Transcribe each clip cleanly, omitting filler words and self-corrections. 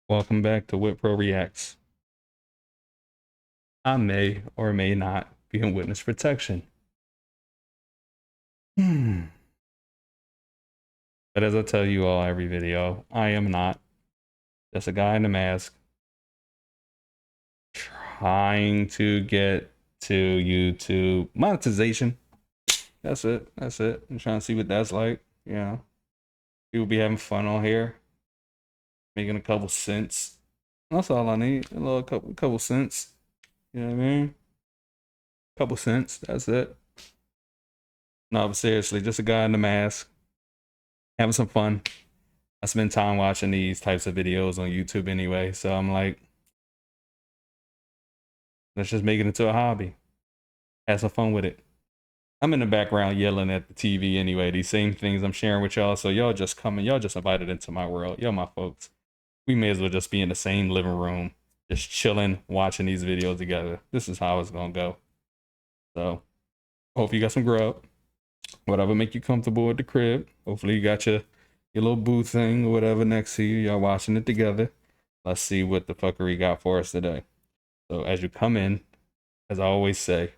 Welcome back to WitPro Reacts. I may or may not be in witness protection. But as I tell you all every video, I am not. Just a guy in a mask trying to get to YouTube monetization. That's it. That's it. I'm trying to see what that's like. You know, people be having fun on here, making a couple cents. That's all I need. A little couple cents. You know what I mean? Couple cents. That's it. No, but seriously, just a guy in the mask having some fun. I spend time watching these types of videos on YouTube anyway, so I'm like, let's just make it into a hobby. Have some fun with it. I'm in the background yelling at the TV anyway, these same things I'm sharing with y'all, so y'all just coming, y'all just invited into my world. Y'all my folks. We may as well just be in the same living room, just chilling, watching these videos together. This is how it's gonna go. So, hope you got some grub. Whatever make you comfortable at the crib. Hopefully you got your little booth thing or whatever next to you. Y'all watching it together. Let's see what the fuckery got for us today. So as you come in, as I always say,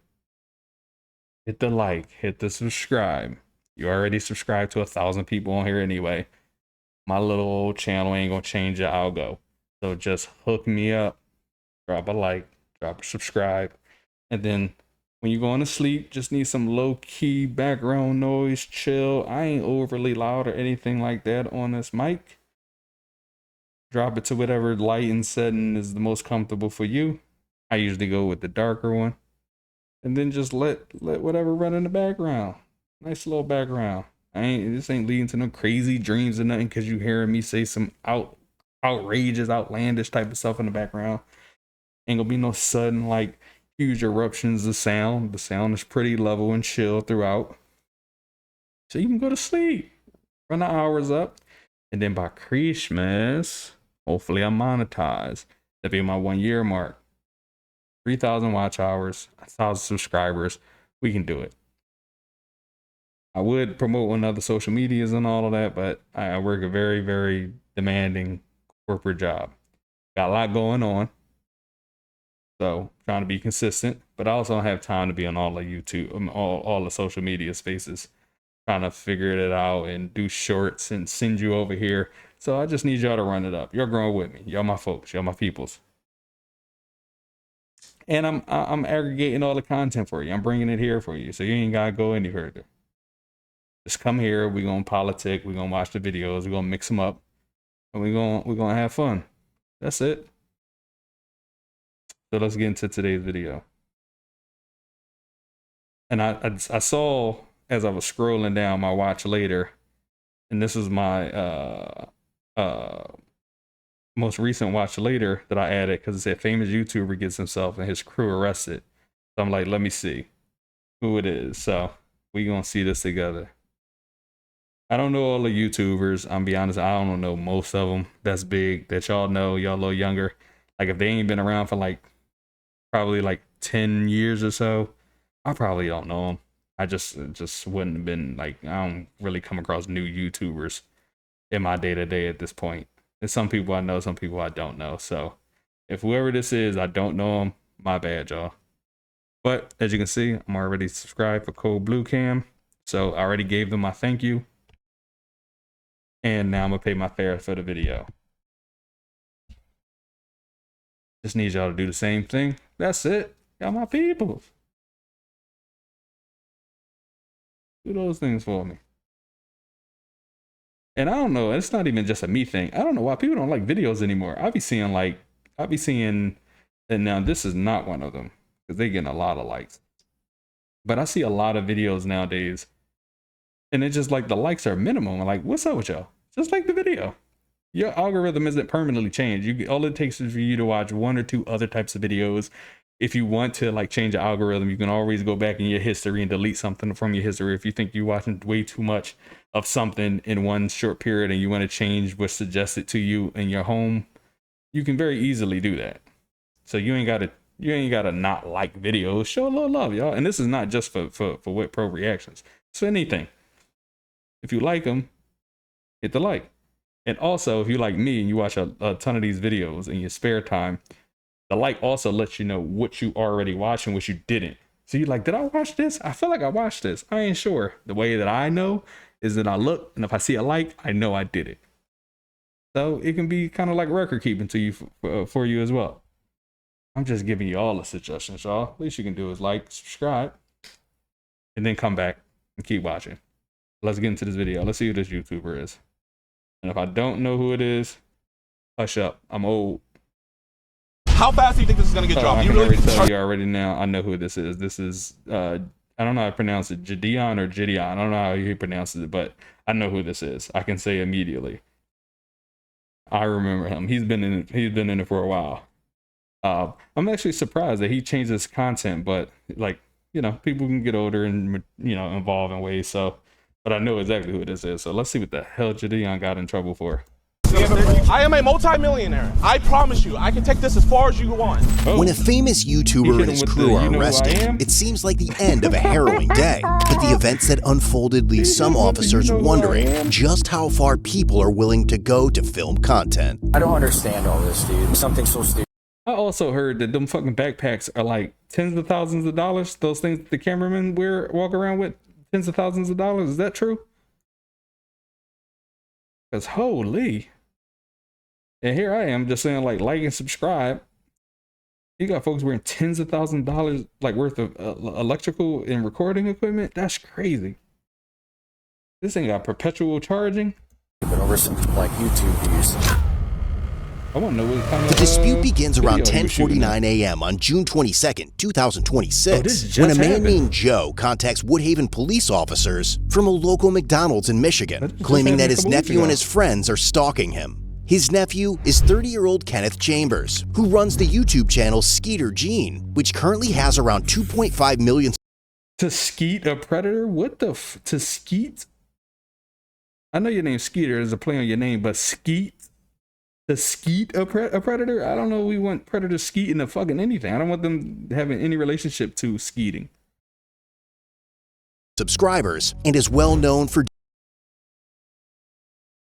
hit the like, hit the subscribe. You already subscribed to 1,000 people on here anyway. My little old channel ain't gonna change your algo. So just hook me up, drop a like, drop a subscribe, and then when you going to sleep, just need some low-key background noise, chill. I ain't overly loud or anything like that on this mic. Drop it to whatever lighting setting is the most comfortable for you. I usually go with the darker one. And then just let whatever run in the background. Nice little background. This ain't leading to no crazy dreams or nothing because you hearing me say some outrageous, outlandish type of stuff in the background. Ain't gonna be no sudden like huge eruptions of sound. The sound is pretty level and chill throughout. So you can go to sleep. Run the hours up. And then by Christmas, hopefully I'm monetized. That'll be my 1 year mark. 3,000 watch hours, 1,000 subscribers. We can do it. I would promote on other social medias and all of that, but I work a very, very demanding corporate job. Got a lot going on. So trying to be consistent, but I also don't have time to be on all the YouTube, all the social media spaces, trying to figure it out and do shorts and send you over here. So I just need y'all to run it up. Y'all growing with me. Y'all my folks. Y'all my peoples. And I'm aggregating all the content for you. I'm bringing it here for you, so you ain't gotta go any further. Just come here. We gonna politic. We gonna watch the videos. We gonna mix them up, and we gonna have fun. That's it. So let's get into today's video. And I saw as I was scrolling down my watch later, and this is my most recent watch later that I added because it said famous YouTuber gets himself and his crew arrested. So I'm like, let me see who it is. So we gonna see this together. I don't know all the YouTubers. I'm be honest, I don't know most of them that's big that y'all know. Y'all a little younger. Like if they ain't been around for like probably like 10 years or so, I probably don't know them. I just wouldn't have been like, I don't really come across new YouTubers in my day-to-day at this point. There's some people I know, some people I don't know. So if whoever this is, I don't know them, my bad, y'all. But as you can see, I'm already subscribed for Code Blue Cam. So I already gave them my thank you. And now I'm gonna pay my fare for the video. Just need y'all to do the same thing. That's it. Y'all my people. Do those things for me. And I don't know, it's not even just a me thing. I don't know why people don't like videos anymore. I'll be seeing, and now this is not one of them because they're getting a lot of likes. But I see a lot of videos nowadays, and it's just like the likes are minimum. I'm like, what's up with y'all? Just like the video. Your algorithm isn't permanently changed. All it takes is for you to watch 1 or 2 other types of videos. If you want to like change the algorithm, you can always go back in your history and delete something from your history. If you think you're watching way too much of something in one short period and you want to change what's suggested to you in your home, you can very easily do that. So you ain't gotta not like videos. Show a little love, y'all. And this is not just for WitPro Reactions. It's for anything. If you like them, hit the like. And also, if you like me and you watch a ton of these videos in your spare time, the like also lets you know what you already watched and what you didn't. So you're like, did I watch this? I feel like I watched this. I ain't sure. The way that I know is that I look, and if I see a like, I know I did it. So it can be kind of like record keeping to you for you as well. I'm just giving you all the suggestions, y'all. Least you can do is like, subscribe, and then come back and keep watching. Let's get into this video. Let's see who this YouTuber is. And if I don't know who it is, hush up. I'm old. How fast do you think this is gonna get dropped? I can already tell you already now. I know who this is. This is I don't know how to pronounce it. JiDion or JiDion. I don't know how he pronounces it, but I know who this is. I can say immediately. I remember him. He's been in it for a while. I'm actually surprised that he changed his content, but like, you know, people can get older and, you know, evolve in ways. So, but I know exactly who this is. So let's see what the hell JiDion got in trouble for. I am a multi-millionaire. I promise you, I can take this as far as you want. Oh. When a famous YouTuber and his crew are arrested, it seems like the end of a harrowing day. But the events that unfolded leave some officers wondering just how far people are willing to go to film content. I don't understand all this, dude. Something so stupid. I also heard that them fucking backpacks are like tens of thousands of dollars. Those things that the cameramen walk around with, tens of thousands of dollars. Is that true? Because holy. And here I am just saying like and subscribe. You got folks wearing tens of thousands of dollars like worth of electrical and recording equipment. That's crazy. This ain't got perpetual charging. But over some like YouTube views. I want to know what kind of the dispute begins around 10:49 a.m. on June 22nd, 2026, when a man named Joe contacts Woodhaven police officers from a local McDonald's in Michigan, claiming that his nephew and his friends are stalking him. His nephew is 30-year-old Kenneth Chambers, who runs the YouTube channel Skeeter Gene, which currently has around 2.5 million. To skeet a predator? What the to skeet? I know your name's Skeeter is a play on your name, but skeet? To skeet a predator? I don't know. We want predators skeeting to fucking anything. I don't want them having any relationship to skeeting. Subscribers, and is well known for.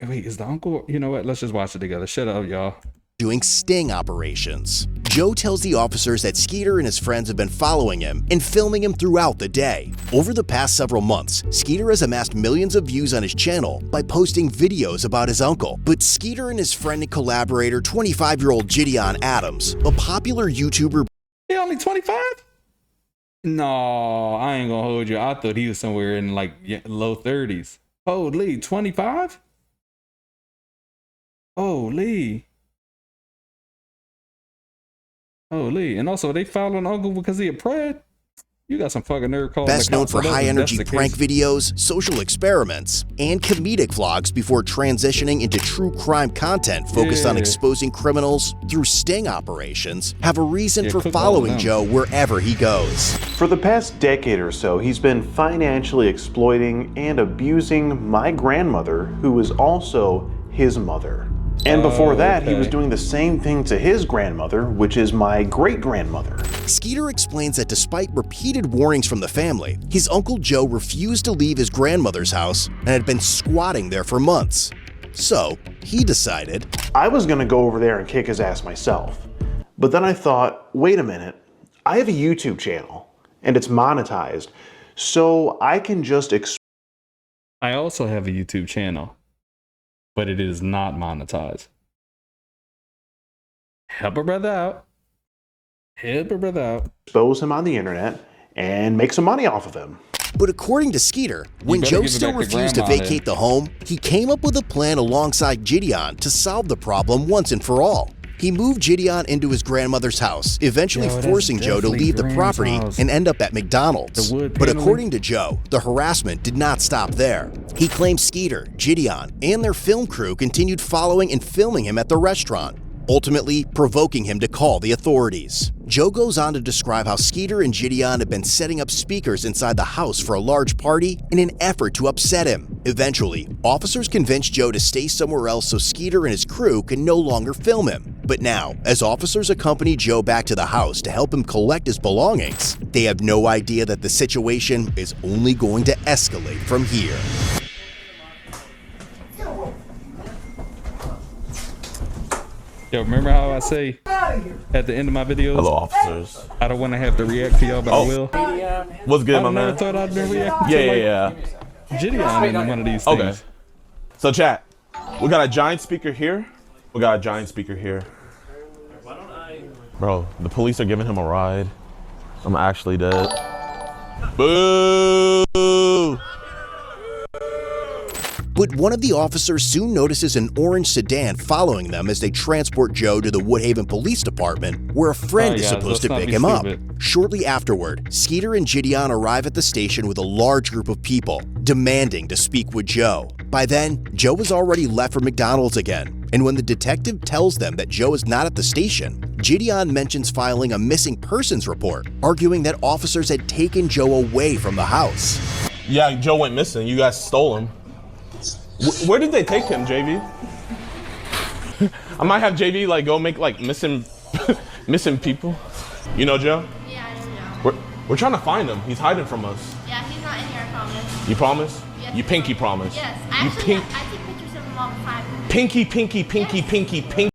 Wait, is the uncle? You know what? Let's just watch it together. Shut up, y'all. Doing sting operations. Joe tells the officers that Skeeter and his friends have been following him and filming him throughout the day. Over the past several months, Skeeter has amassed millions of views on his channel by posting videos about his uncle. But Skeeter and his friend and collaborator, 25-year-old JiDion Adams, a popular YouTuber. He only 25? No, I ain't gonna hold you. I thought he was somewhere in like low 30s. Holy, 25? Holy. Holy. And also, they filed on Uncle because he a pred? You got some fucking nerve calling. Best known for high-energy prank videos, social experiments, and comedic vlogs before transitioning into true crime content focused on exposing criminals through sting operations, have a reason for following Joe wherever he goes. For the past decade or so, he's been financially exploiting and abusing my grandmother, who was also his mother. And before that, he was doing the same thing to his grandmother, which is my great-grandmother. Skeeter explains that despite repeated warnings from the family, his Uncle Joe refused to leave his grandmother's house and had been squatting there for months. So, he decided, I was gonna go over there and kick his ass myself. But then I thought, wait a minute, I have a YouTube channel, and it's monetized, so I can just I also have a YouTube channel, but it is not monetized. Help a brother out. Help a brother out. Expose him on the internet and make some money off of him. But according to Skeeter, when Joe still refused to vacate the home, he came up with a plan alongside JiDion to solve the problem once and for all. He moved JiDion into his grandmother's house, eventually forcing Joe to leave the property and end up at McDonald's. But according to Joe, the harassment did not stop there. He claims Skeeter, JiDion, and their film crew continued following and filming him at the restaurant, ultimately provoking him to call the authorities. Joe goes on to describe how Skeeter and JiDion have been setting up speakers inside the house for a large party in an effort to upset him. Eventually, officers convinced Joe to stay somewhere else so Skeeter and his crew can no longer film him. But now, as officers accompany Joe back to the house to help him collect his belongings, they have no idea that the situation is only going to escalate from here. Yo, remember how I say at the end of my videos? Hello, officers. I don't want to have to react to y'all, but I will. What's good, my I man? thought I'd been reacting Yeah. to JiDion in one of these things. Okay. So, chat, we got a giant speaker here. We got a giant speaker here. Bro, the police are giving him a ride. I'm actually dead. Boo! But one of the officers soon notices an orange sedan following them as they transport Joe to the Woodhaven Police Department, where a friend is supposed to pick him up. Shortly afterward, Skeeter and JiDion arrive at the station with a large group of people, demanding to speak with Joe. By then, Joe has already left for McDonald's again, and when the detective tells them that Joe is not at the station, JiDion mentions filing a missing persons report, arguing that officers had taken Joe away from the house. Yeah, Joe went missing. You guys stole him. Where did they take him, JV? I might have JV like go make like missing people. You know Joe? Yeah, I know Joe. We're trying to find him. He's hiding from us. Yeah, he's not in here, I promise. You promise? Yes, You pinky promise? Yes. You I take pictures of him all the time. Pinky.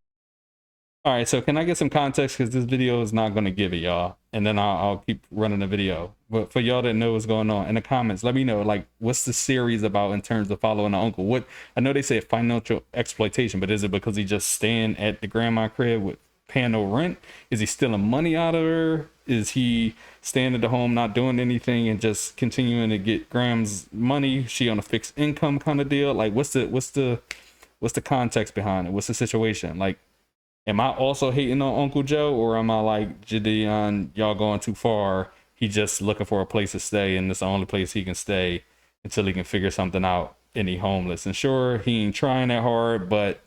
All right, so can I get some context, because this video is not going to give it, y'all, and then I'll keep running the video. But for y'all that know what's going on in the comments, let me know, like, what's the series about in terms of following the uncle? What, I know they say financial exploitation, but is it because he just staying at the grandma crib with paying no rent? Is he stealing money out of her? Is he staying at the home not doing anything and just continuing to get Graham's money? She on a fixed income kind of deal? Like, what's the context behind it? What's the situation? Like, am I also hating on Uncle Joe, or am I like, JiDion, y'all going too far? He just looking for a place to stay, and it's the only place he can stay until he can figure something out, and he homeless. And sure, he ain't trying that hard, but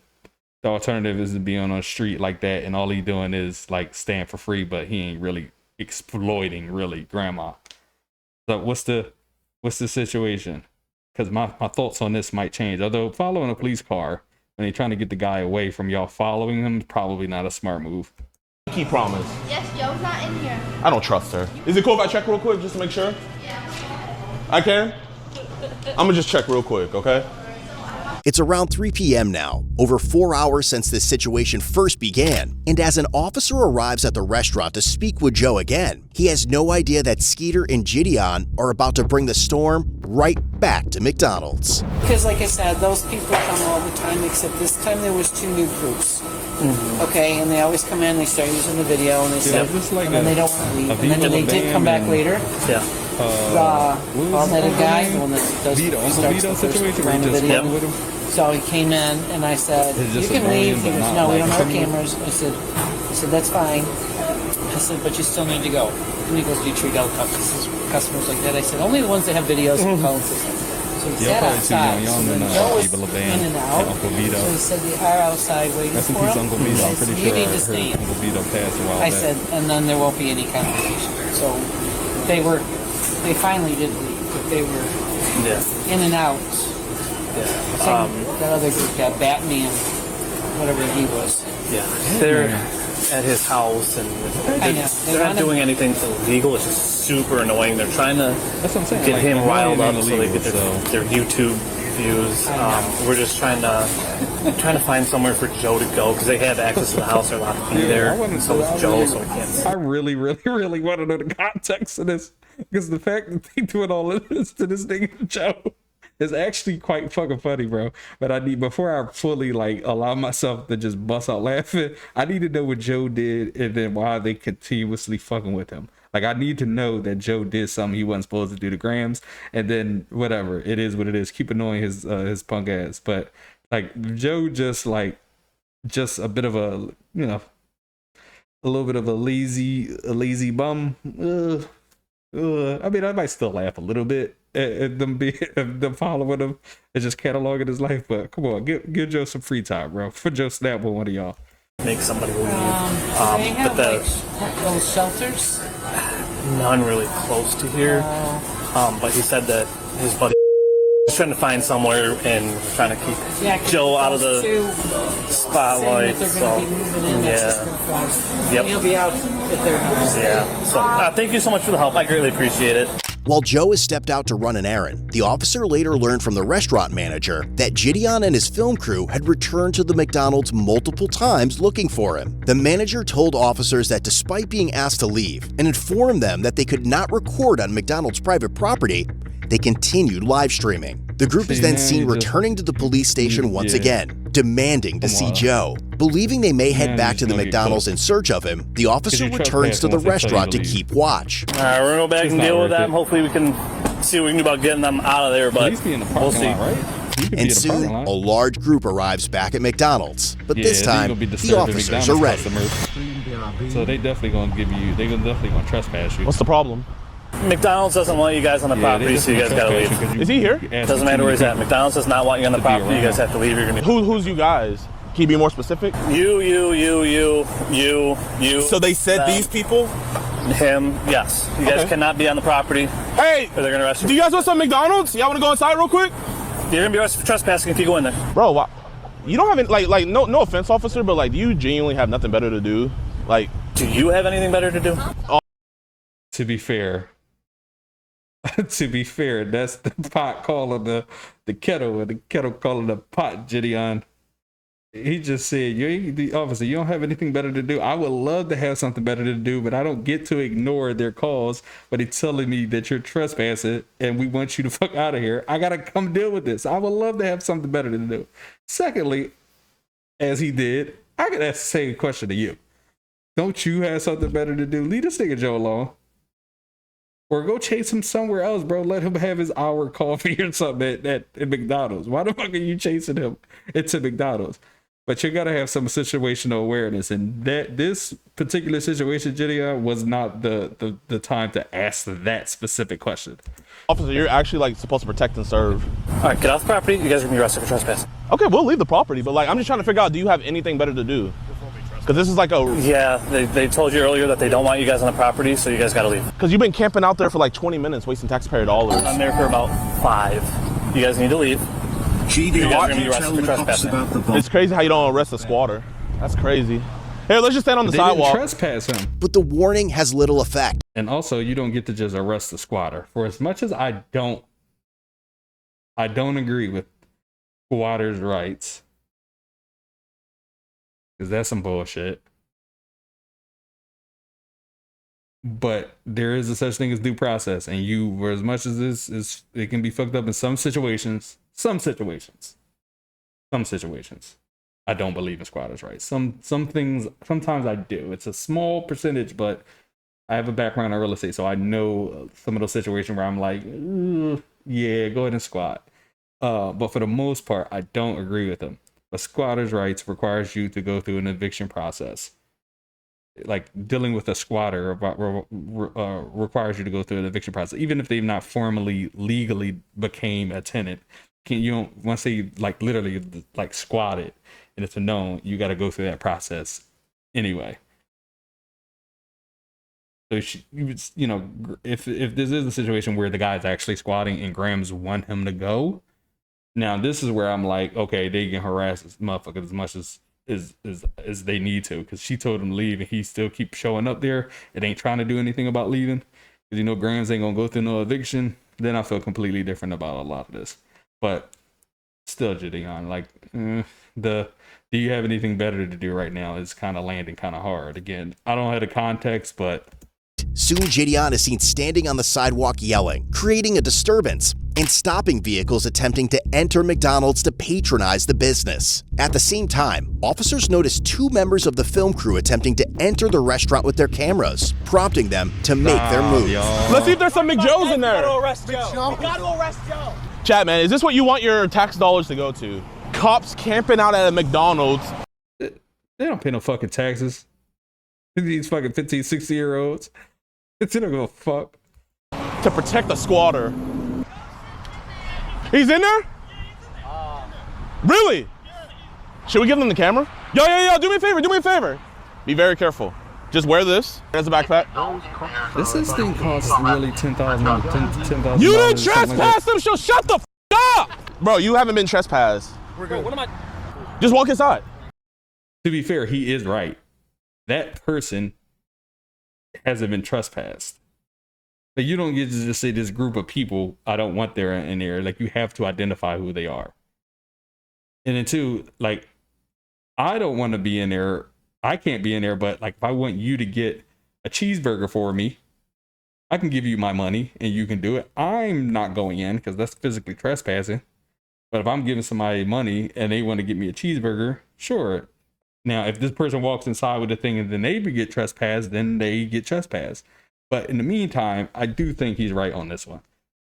the alternative is to be on a street like that, and all he doing is like staying for free, but he ain't really exploiting really grandma. So what's the situation? Because my thoughts on this might change. Although following a police car when you're trying to get the guy away from y'all following him, probably not a smart move. Pinky promise. Yes, Joe's not in here. I don't trust her. Is it cool if I check real quick just to make sure? Yeah. I can? I'm gonna just check real quick, okay? It's around 3 p.m. now, over 4 hours since this situation first began, and as an officer arrives at the restaurant to speak with Joe again, he has no idea that Skeeter and JiDion are about to bring the storm right back to McDonald's. Because like I said, those people come all the time, except this time there was 2 new groups. Okay, and they always come in, they start using the video, and they say, like and then they don't want to leave. And then they did come back later. Yeah. Bald-headed guy, the one that does Vito situation where he just video. with him. So he came in, and I said, "You can leave." He goes, "No, we don't have cameras." I said, "That's fine." I said, "But you still need to go." And he goes, "Do you treat all customers like that?" I said, "Only the ones that have videos and phone systems." So he sat outside. So Joe was in and out. So he said, "They are outside waiting for him." Uncle Vito. I'm pretty sure you need to stay. Uncle Vito passed a while I back. said, and then there won't be any conversation. So they finally did leave, but they were in and out. Yeah. That other group, that Batman, whatever he was. Yeah. They're at his house, and they're not doing anything illegal. It's just super annoying. They're trying to get him riled up so they get their YouTube views. We're just trying to find somewhere for Joe to go because they have access to the house. They're allowed to be there. And so is Joe, so we can't. I really want to know the context of this, because the fact that they doing all of this to this nigga Joe is actually quite fucking funny, bro. But before I fully like allow myself to just bust out laughing, I need to know what Joe did and then why they continuously fucking with him. Like, I need to know that Joe did something he wasn't supposed to do to Grams, and then whatever, it is what it is. Keep annoying his punk ass. But like, Joe just a bit of a, a little bit of a lazy bum. I mean, I might still laugh a little bit at them following him and just cataloging his life, but come on, give Joe some free time, bro. For Joe snap with one of y'all. Make somebody leave. They have those shelters. None really close to here. But he said that his buddy was trying to find somewhere and trying to keep Joe out of the spotlight. So He'll be out at their house. Yeah. So thank you so much for the help. I greatly appreciate it. While Joe has stepped out to run an errand, the officer later learned from the restaurant manager that JiDion and his film crew had returned to the McDonald's multiple times looking for him. The manager told officers that despite being asked to leave and informed them that they could not record on McDonald's private property, they continued live streaming. The group is then seen returning to the police station once again, demanding to see Joe. Believing they may head back to the McDonald's in search of him, the officer returns to the restaurant to keep watch. All right, we're gonna go back and deal with them. Hopefully we can see what we can do about getting them out of there, but we'll see. And soon, a large group arrives back at McDonald's. But this time, the officers are ready. So they definitely gonna definitely gonna trespass you. What's the problem? McDonald's doesn't want you guys on the property, so you guys gotta leave. Is he here? Doesn't matter where he's at. McDonald's does not want you on the property. You guys have to leave. You're gonna. Who's you guys? Can you be more specific? You. So they said them, these people? Him, yes. You guys cannot be on the property. Hey, or they're gonna arrest you. Do you guys want some McDonald's? Y'all wanna go inside real quick? You're gonna be arrested for trespassing if you go in there. Bro, why? You don't have any, like no offense, officer, but like, do you genuinely have nothing better to do? Like, do you have anything better to do? To be fair, that's the pot calling the kettle, and the kettle calling the pot, JiDion. He just said, the officer, you don't have anything better to do. I would love to have something better to do, but I don't get to ignore their calls. But he's telling me that you're trespassing and we want you to fuck out of here. I got to come deal with this. I would love to have something better to do. Secondly, as he did, I could ask the same question to you. Don't you have something better to do? Leave this nigga Joe alone. Or go chase him somewhere else, bro. Let him have his hour coffee or something at McDonald's. Why the fuck are you chasing him into McDonald's? But you gotta have some situational awareness, and this particular situation, JiDion, was not the time to ask that specific question. Officer, you're actually like supposed to protect and serve. All right, get off the property. You guys are gonna be arrested for trespassing. Okay, we'll leave the property, but like, I'm just trying to figure out, do you have anything better to do? Because this is like a... Yeah, they told you earlier that they don't want you guys on the property, so you guys gotta leave. Because you've been camping out there for like 20 minutes, wasting taxpayer dollars. I'm there for about 5. You guys need to leave. It's crazy how you don't arrest a squatter. That's crazy. Here, let's just stand on the sidewalk. Didn't trespass him. But the warning has little effect. And also, you don't get to just arrest the squatter. For as much as I don't agree with squatters' rights, because that's some bullshit. But there is a such thing as due process, and you, for as much as this is, it can be fucked up in some situations. I don't believe in squatters' rights. Some things, sometimes I do. It's a small percentage, but I have a background in real estate, so I know some of those situations where I'm like, yeah, go ahead and squat. But for the most part, I don't agree with them. But squatters' rights requires you to go through an eviction process. Like dealing with a squatter requires you to go through an eviction process, even if they've not formally legally became a tenant. You don't, once they like literally like squatted and it's a known, you got to go through that process anyway. So you know, if this is a situation where the guy's actually squatting and Grams want him to go, now this is where I'm like, okay, they can harass this motherfucker as much as they need to, because she told him to leave and he still keeps showing up there. It ain't trying to do anything about leaving, because you know Grams ain't gonna go through no eviction. Then I feel completely different about a lot of this. But still, JiDion, like do you have anything better to do right now is kind of landing kind of hard. Again, I don't have the context, but soon JiDion is seen standing on the sidewalk yelling, creating a disturbance, and stopping vehicles attempting to enter McDonald's to patronize the business. At the same time, officers noticed 2 members of the film crew attempting to enter the restaurant with their cameras, prompting them to make their move. Let's see if there's some McJoes in there. We gotta arrest Joe. Chat, man, is this what you want your tax dollars to go to? Cops camping out at a McDonald's. They don't pay no fucking taxes. These fucking 15, 16-year-olds. It's in a fuck. To protect the squatter. He's in there? Really? Should we give them the camera? Yo, do me a favor. Be very careful. Just wear this as a backpack. This thing costs really $10,000. You didn't trespass them, so shut the up! Bro, you haven't been trespassed. We're good. What am I? Just walk inside. To be fair, he is right. That person hasn't been trespassed. But you don't get to just say this group of people I don't want there in there. Like, you have to identify who they are. And then two, like, I don't want to be in there. I can't be in there, but like if I want you to get a cheeseburger for me, I can give you my money and you can do it. I'm not going in because that's physically trespassing. But if I'm giving somebody money and they want to get me a cheeseburger, sure. Now, if this person walks inside with the thing and then they get trespassed, then they get trespassed. But in the meantime, I do think he's right on this one.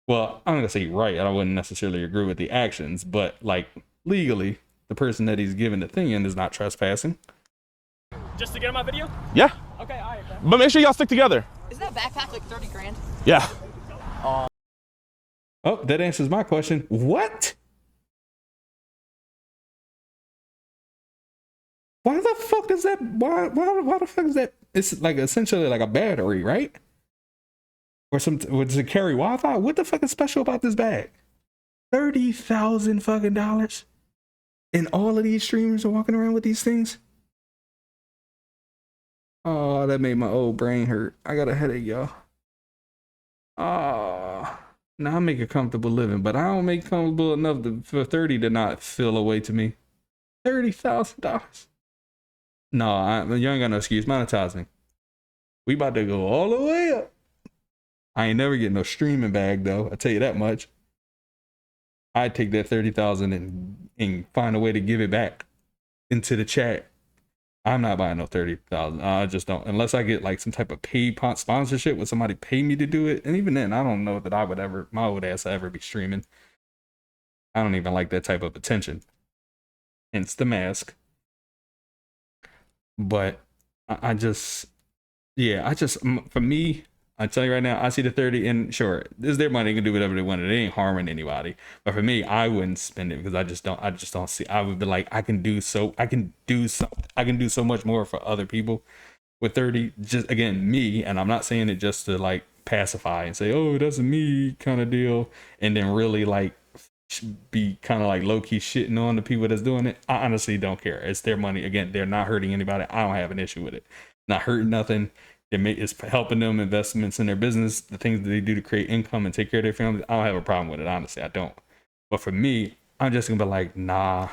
Well, I'm going to say right. I wouldn't necessarily agree with the actions, but like legally, the person that he's giving the thing in is not trespassing. Just to get on my video? Yeah. Okay, all right. But make sure y'all stick together. Isn't that backpack like 30 grand? Yeah. Oh, that answers my question. What? Why the fuck is that? Why the fuck is that? It's like essentially like a battery, right? Or some, does it carry Wi-Fi? What the fuck is special about this bag? $30,000 fucking dollars? And all of these streamers are walking around with these things? Oh, that made my old brain hurt. I got a headache, y'all. Oh, now I make a comfortable living, but I don't make comfortable enough for 30 to not feel away to me. $30,000. No, you ain't got no excuse. Monetize me. We about to go all the way up. I ain't never getting no streaming bag though. I tell you that much. I'd take that 30,000 and find a way to give it back into the chat. I'm not buying no 30,000. I just don't, unless I get like some type of paid sponsorship with somebody pay me to do it. And even then, I don't know that I would ever, my old ass ever be streaming. I don't even like that type of attention. Hence the mask. But I just, for me, I tell you right now, I see the 30 and sure, it's their money. They can do whatever they want. It ain't harming anybody. But for me, I wouldn't spend it because I just don't see, I would be like, I can do so much more for other people with 30. Just again, me, and I'm not saying it just to like pacify and say, oh, that's a me kind of deal. And then really like be kind of like low-key shitting on the people that's doing it. I honestly don't care. It's their money. Again, they're not hurting anybody. I don't have an issue with it. Not hurting nothing. It's helping them investments in their business, the things that they do to create income and take care of their families. I don't have a problem with it. Honestly, I don't. But for me, I'm just gonna be like, nah.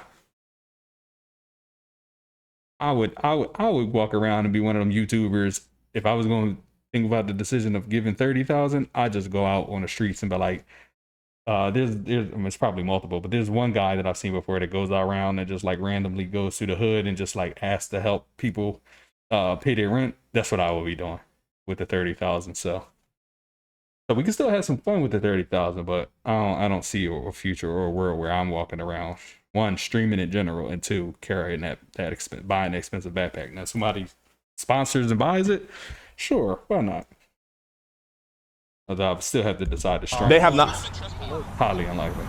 I would walk around and be one of them YouTubers. If I was going to think about the decision of giving 30,000, I'd just go out on the streets and be like, there's I mean, it's probably multiple, but there's one guy that I've seen before that goes around and just like randomly goes through the hood and just like asks to help people pay their rent. That's what I will be doing with the 30,000. So we can still have some fun with the 30,000, but I don't see a future or a world where I'm walking around, one, streaming in general, and two, carrying buying an expensive backpack. Now somebody sponsors and buys it, sure, why not? Although I still have to decide to stream. They have not. Highly unlikely.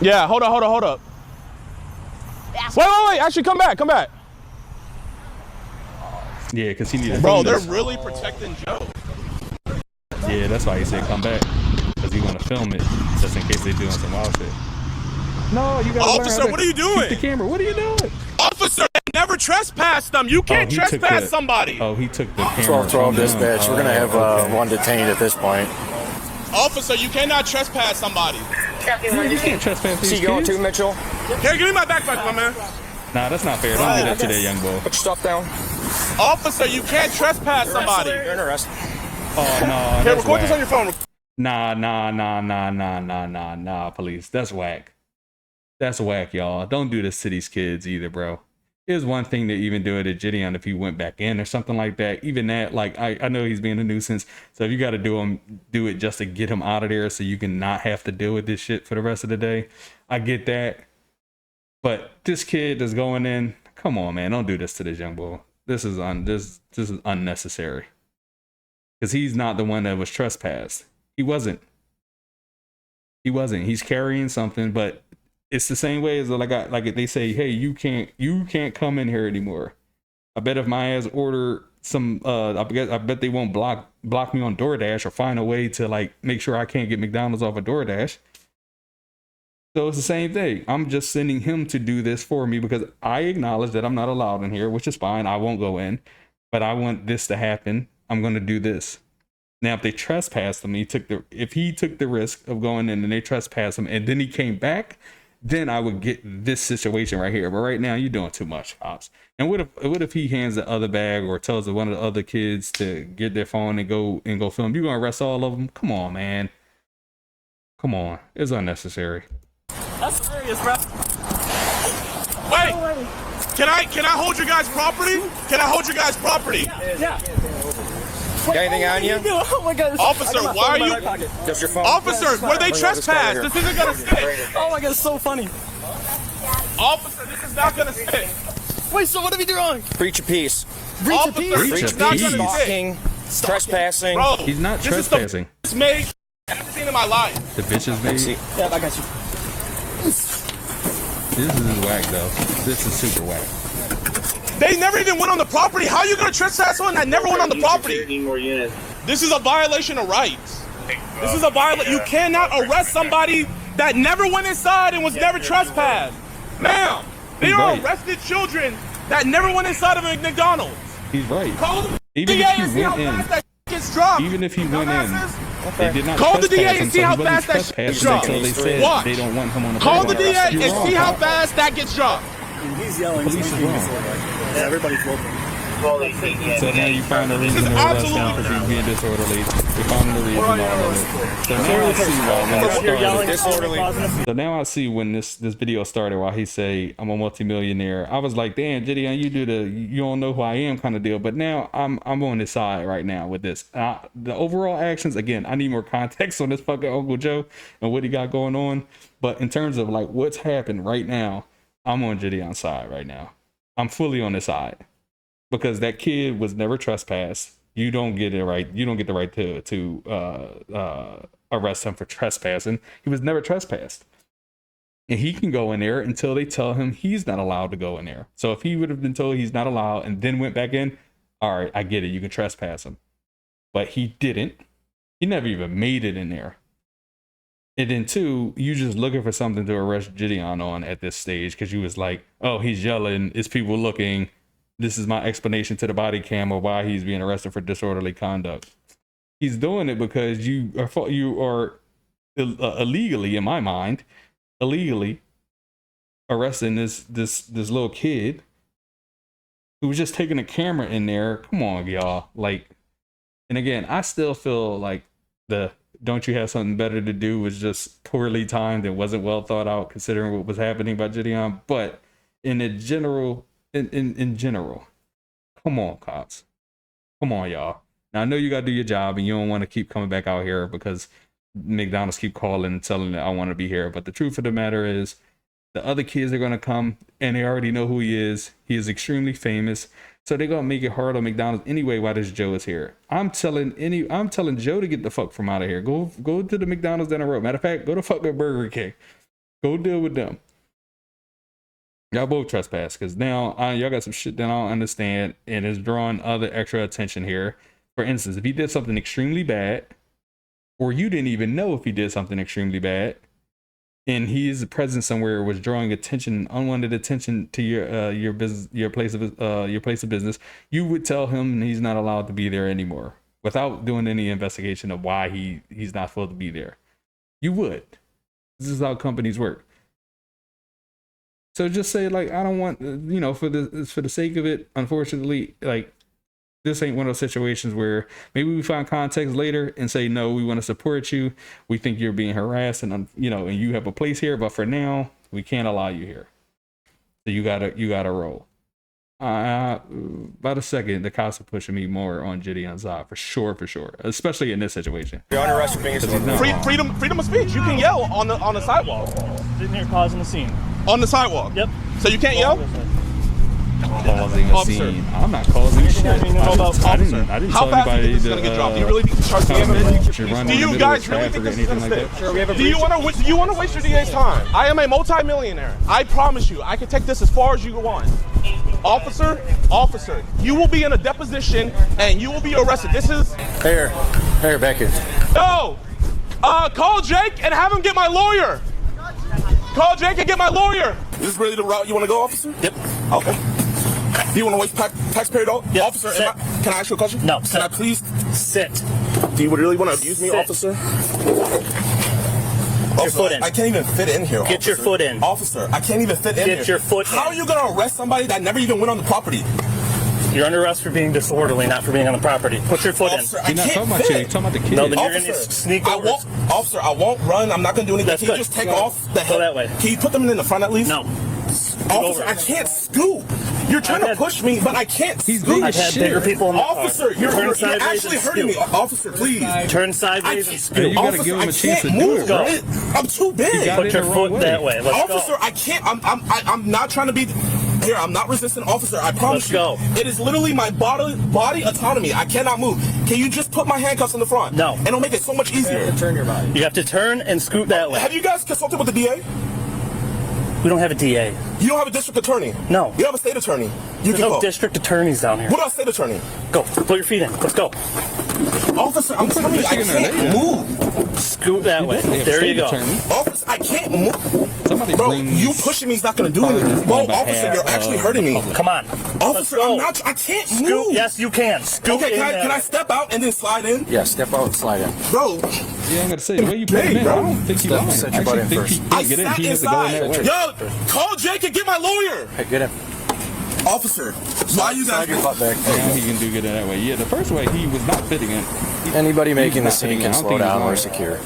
Yeah, hold up. Wait. Actually, come back. Yeah, because he needed. Bro, they're really protecting Joe. Yeah, that's why he said come back. Because he want to film it just in case they doing some wild shit. No, you gotta Officer, what are you doing? Keep the camera. What are you doing? Officer, never trespass them. You can't trespass somebody. Oh, he took the camera. 12 dispatch. We're gonna have one detained at this point. Officer, you cannot trespass somebody. You can't trespass these See you going kids. too, Mitchell? Here, give me my backpack, my man. Nah, that's not fair. Don't do that to that young boy. Put your stuff down. Officer, you can't trespass somebody. You're in arrest. Oh, no. Here, record this on your phone. Nah, police. That's whack. That's whack, y'all. Don't do this to these kids either, bro. It's one thing to even do it at JiDion if he went back in or something like that. Even that, like, I know he's being a nuisance. So if you got to do it just to get him out of there so you can not have to deal with this shit for the rest of the day. I get that. But this kid that's going in, come on, man. Don't do this to this young boy. This is unnecessary. Because he's not the one that was trespassed. He wasn't. He's carrying something, but it's the same way as like they say, hey, you can't come in here anymore. I bet if my ass order some, I bet they won't block me on DoorDash or find a way to like make sure I can't get McDonald's off of DoorDash. So it's the same thing. I'm just sending him to do this for me because I acknowledge that I'm not allowed in here, which is fine. I won't go in, but I want this to happen. I'm going to do this. Now, if they trespassed him, if he took the risk of going in and they trespassed him, and then he came back, then I would get this situation right here. But right now, you're doing too much, cops. And what if he hands the other bag or tells one of the other kids to get their phone and go film? You gonna arrest all of them? Come on, man. Come on, it's unnecessary. That's serious, bro. Wait, can I hold your guys' property? Can I hold your guys' property? Yeah. Got anything on you? Oh my god. Officer, why are you? Just your phone. Officer, where they trespass? This isn't gonna stick. Oh my god, it's so funny. Officer, this is not gonna stick. Wait, so what are we doing? Breach of peace. Breach of Officer, peace? Breach it's of not peace. gonna stick. Stalking. Trespassing. Bro, He's not this trespassing. is the best made I've ever seen in my life. The bitch is made. Yeah, I got you. This is whack, though. This is super whack. They never even went on the property. How are you gonna trespass someone that never went on the property? This is a violation of rights. This is a violation. You cannot arrest somebody that never went inside and was never trespassed. Ma'am, they are right. arrested children that never went inside of a McDonald's. He's right. Call the Even DA if he and see how went in, fast that gets dropped. even if he went in, Dumbasses. they did not Call the trespass DA him, and see so how he wasn't fast that trespassing dropped. until they said Watch. they don't want him on the Call the property. DA and You're wrong, see how Kyle. fast that gets dropped. He's yelling. Police is wrong. Yeah, everybody's looking. So now you find a reason to arrest him because he's being disorderly. You find the reason all of it. So now I see why when it You're yelling. Disorderly. So now I see when this video started, while he say I'm a multimillionaire. I was like, damn, JiDion, you don't know who I am kind of deal. But now I'm on his side right now with this. The overall actions, again, I need more context on this fucking Uncle Joe and what he got going on. But in terms of like what's happened right now, I'm on JiDion's side right now. I'm fully on his side. Because that kid was never trespassed. You don't get it right. You don't get the right to arrest him for trespassing. He was never trespassed. And he can go in there until they tell him he's not allowed to go in there. So if he would have been told he's not allowed and then went back in, all right, I get it. You can trespass him. But he didn't. He never even made it in there. And then two, you just looking for something to arrest JiDion on at this stage because you was like, oh, he's yelling. It's people looking. This is my explanation to the body cam of why he's being arrested for disorderly conduct. He's doing it because you are illegally, in my mind, illegally arresting this little kid who was just taking a camera in there. Come on, y'all. Like, and again, I still feel like the "don't you have something better to do" was just poorly timed and wasn't well thought out considering what was happening by JiDion. But in a general. In general, come on, cops. Come on, y'all. Now, I know you got to do your job and you don't want to keep coming back out here because McDonald's keep calling and telling that I want to be here. But the truth of the matter is the other kids are going to come and they already know who he is. He is extremely famous. So they're going to make it hard on McDonald's anyway while this Joe is here. I'm telling Joe to get the fuck from out of here. Go to the McDonald's down the road. Matter of fact, go to fucking Burger King. Go deal with them. Y'all both trespass because now y'all got some shit that I don't understand and is drawing other extra attention here. For instance, if he did something extremely bad, or you didn't even know if he did something extremely bad, and his presence somewhere was drawing attention, unwanted attention to your business, your place of business, you would tell him he's not allowed to be there anymore without doing any investigation of why he's not supposed to be there. You would. This is how companies work. So just say like, I don't want, for the sake of it, unfortunately, like this ain't one of those situations where maybe we find context later and say, no, we want to support you. We think you're being harassed and and you have a place here, but for now we can't allow you here. So you gotta roll. About a second, the cops are pushing me more on JiDion's side for sure, especially in this situation. You're under arrest for being Freedom of speech. You can yell on the sidewalk. Sitting here causing a scene. On the sidewalk. Yep. So you can't yell? Causing a scene. I'm not causing shit. I didn't How tell fast do you anybody think this is gonna get dropped? Do you really think this charge do you guys really think this is gonna stick? Do you want to waste your DA's time? I am a multi-millionaire. I promise you, I can take this as far as you want. Officer, you will be in a deposition and you will be arrested. This is Here, Becky. no. Call Jake and have him get my lawyer. Call Jake and get my lawyer. Is this really the route you want to go, officer? Yep. Okay. Do you want to waste taxpayer dollars? Yep. Officer, Sit. can I ask you a question? No. Can I please? Sit. Do you really want to abuse me, officer? Your foot in. I can't even fit in here. Get your foot in. Officer, I can't even fit in here. Get your foot in. How are you going to arrest somebody that never even went on the property? You're under arrest for being disorderly, not for being on the property. Put your foot Officer, in. I You're not can't talking about fit. you. You're talking about the kid. No, then you're Officer, going to sneak over. Officer, I won't run. I'm not going to do anything. That's Can you good. just take off the head? Go that way. Can you put them in the front at least? No. Officer, I can't scoop. You're trying to push me, but I can't scoop. I've had bigger people in the Officer, car. you're Turn sideways actually and hurting me. scoop. Officer, please. Turn sideways and You scoop. gotta Officer, give him a I chance can't to do move. it, bro. I'm too big. got Put it your the foot wrong that way. way. Let's Officer, go. I can't. I'm not trying to be. Here, I'm not resistant, officer. I promise Let's you. go. It is literally my body autonomy. I cannot move. Can you just put my handcuffs in the front? No. And it'll make it so much easier. Turn your body. You have to turn and scoot that way. Have you guys consulted with the DA? We don't have a DA. You don't have a district attorney? No. You have a state attorney? You There's can no go. district attorneys down here. What about state attorney? Go. Put your feet in. Let's go. Officer, I'm telling you, I can't move. Scoot that way. There you go. Officer, I can't move. Somebody Bro, bring you pushing me is not going to do anything. Bro, officer, you're actually hurting me. Come on. Officer, Let's go. I'm not. I can't Scoot. move. Yes, you can. Scoot Okay, in can that I way. step out and then slide in? Yeah, step out and slide in. Bro, Yeah, I'm gonna say the way you put him in, I don't think he lying. Set I your butt actually in think first. he I can't get in. sat He has to go in that inside. way. Yo, call Jake and get my lawyer. Hey, get in. Officer, why you guys? Slide your butt back. Now he can do get in that way. Yeah, the first way he was not fitting in. Anybody making the not fitting scene in. can I don't slow think he's down. We're lying. secure.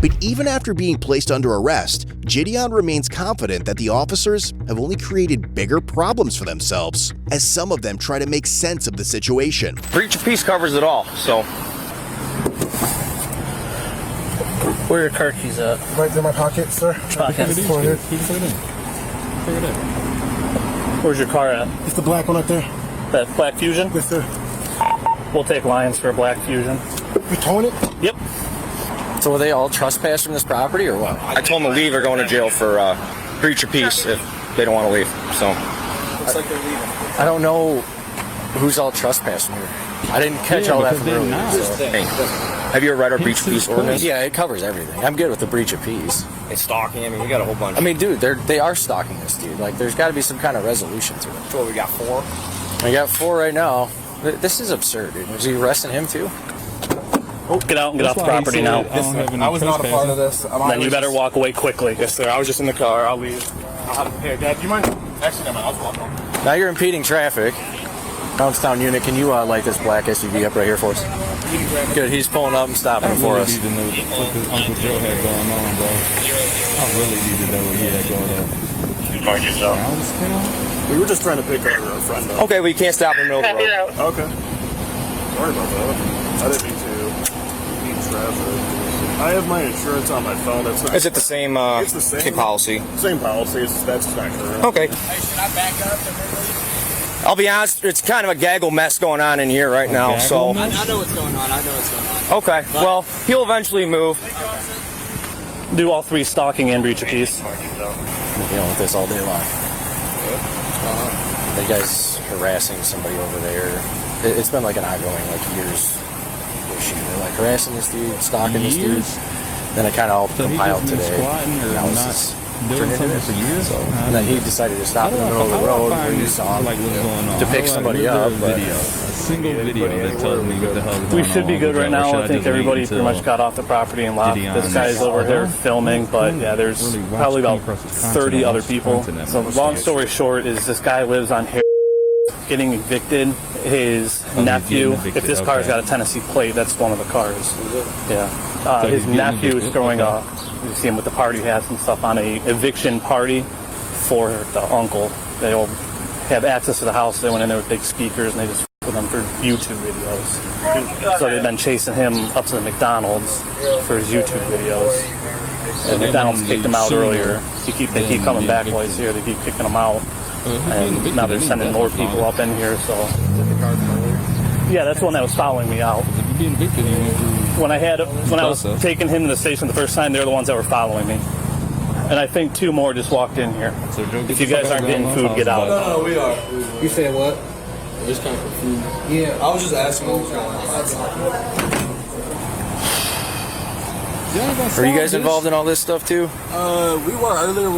But even after being placed under arrest, JiDion remains confident that the officers have only created bigger problems for themselves, as some of them try to make sense of the situation. Breach of peace covers it all, so. Where are your car keys at? Right in my pocket, sir. Pocket. He can put it in. Figure it out. Where's your car at? It's the black one right there. That Black Fusion? Yes, sir. We'll take Lions for a Black Fusion. You towing it? Yep. So are they all trespassing this property or what? I told them to leave or going to jail for breach of peace if they don't want to leave. So. Looks like they're leaving. I don't know who's all trespassing here. I didn't catch all that because from they're earlier. not. So. Hey, have you ever read our breach of Peace peace is ordinance? cool. Yeah, it covers everything. I'm good with the breach of peace. It's stalking. I mean, we got a whole bunch. I mean, dude, they are stalking this dude. Like, there's got to be some kind of resolution to it. So we got 4. I got 4 right now. This is absurd, dude. Was he arresting him too? Oh, get out and get off the property now. I was not a part of this. Then you better walk away quickly. Yes, sir. I was just in the car. I'll leave. Hey, Dad, do you mind? Actually, never mind. I'll just walk home. Now you're impeding traffic. Poundstown unit, can you light this black SUV up right here for us? Good, he's pulling up and stopping for I us. really need to know what this Uncle Joe had going on, bro. I really need to know what he had going on. You find yourself. We were just trying to pick our friend up. Okay, we can't stop in the middle of the road. Okay. Sorry about that. I didn't mean to impede traffic. I have my insurance on my phone. That's not. Is it the same, It's the same policy? Same policy. That's not current. Okay. Hey, should I back up? I'll be honest, it's kind of a gaggle mess going on in here right now, so. I know what's going on. Okay, well, he'll eventually move. Do all 3 stalking and breach of peace. I'm dealing with this all day long. The guy's harassing somebody over there. It's been like an ongoing, like years issue. They're like harassing this dude, stalking this dude. Then it kind of all So he compiled just been today. squatting or Now it's not just doing turned into something this. for years? So, and then he decided to stop in the middle of the road where you saw him like what's going on. to pick somebody up. But Video. A single video that tells me what the hell is going on. We should be good right now. I think everybody pretty much got off the property and left. JiDion This guy's over here filming, but yeah, there's Really watch probably about come across his content 30 and other watch people. content So that long story short is this guy lives on here getting evicted. His nephew, evicted, if this car's okay. got a Tennessee plate, that's one of the cars. Yeah. So His he's getting nephew is evicted, throwing okay. you see him with the party hats and stuff on a eviction party for the uncle. They all have access to the house. They went in there with big speakers and they just with them for YouTube videos. So they've been chasing him up to the McDonald's for his YouTube videos. And McDonald's kicked him out earlier. They keep coming back while he's here. They keep kicking him out. And now they're sending more people up in here. So yeah, that's the one that was following me out. When I was taking him to the station the first time, they're the ones that were following me. And I think 2 more just walked in here. So if you guys aren't getting food, get out. No, we are. You said what? We're just kind of confused. Yeah, I was just asking what was going on. Are you guys involved in all this stuff too? We were earlier.